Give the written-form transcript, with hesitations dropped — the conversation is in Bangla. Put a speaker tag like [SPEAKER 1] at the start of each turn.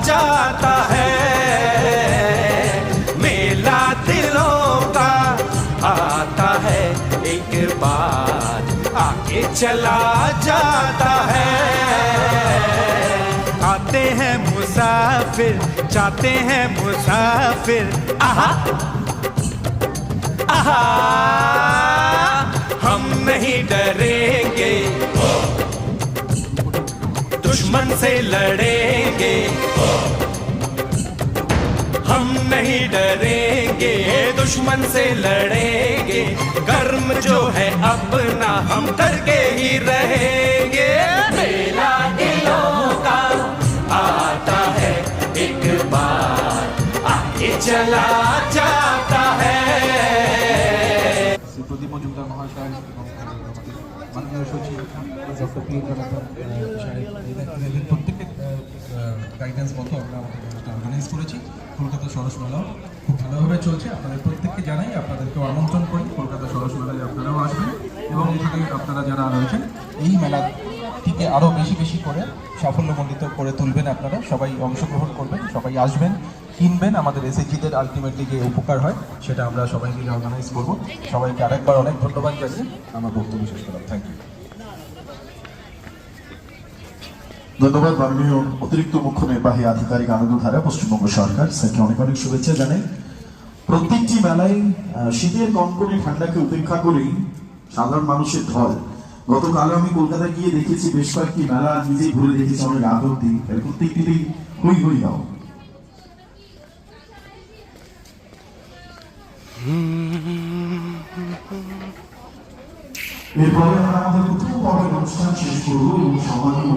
[SPEAKER 1] जाता है, मेला दिलों का आता है, एक बार आके चला जाता है। आते हैं मुसाफिर, जाते हैं मुसाफिर, आहा आहा, हम नहीं डरेंगे, दुश्मन से लड़ेंगे, हम नहीं डरेंगे, दुश्मन से लड़ेंगे, कर्म जो है अपना हम करके ही रहेंगे। मेला दिलों का आता है, एक बार आके चला जाता है।
[SPEAKER 2] প্রদীপ মজুমদার মহাশয় মাননীয় সচিব ডক্টর প্রিয়ঙ্কা সাহেব প্রত্যেকের গাইডেন্স মতো আমরা আমাদের অর্গানাইজ করেছি। কলকাতা সরস মেলাও খুব ভালোভাবে চলছে। আপনাদের প্রত্যেককে জানাই, আপনাদেরকেও আমন্ত্রণ করি কলকাতা সরস মেলায় আপনারাও আসবেন এবং এখানে আপনারা যারা রয়েছেন এই মেলাটিকে আরও বেশি বেশি করে সাফল্যমণ্ডিত করে তুলবেন। আপনারা সবাই অংশগ্রহণ করবেন, সবাই আসবেন, কিনবেন। আমাদের এসএইচজিদের আলটিমেটলি যে উপকার হয় সেটা আমরা সবাই মিলে অর্গানাইজ করবো। সবাইকে আরেকবার অনেক ধন্যবাদ জানিয়ে আমার বক্তব্য শেষ করলাম। Thank you.
[SPEAKER 3] ধন্যবাদ মাননীয় অতিরিক্ত মুখ্য নির্বাহী আধিকারিক আনন্দ ধারা, পশ্চিমবঙ্গ সরকার। স্যারকে অনেক অনেক শুভেচ্ছা জানাই। প্রত্যেকটি মেলায় শীতের কনকনে ঠান্ডাকে উপেক্ষা করেই সাধারণ মানুষের ঢল। গতকাল আমি কলকাতা গিয়ে দেখেছি বেশ কয়েকটি মেলা, নিজেই ঘুরে দেখেছি অনেক রাত অব্দি, প্রত্যেকটিতেই হই হই দাও। এরপরে আমরা আমাদের প্রথম পর্বের অনুষ্ঠান শেষ করবো এবং সম্মানীয়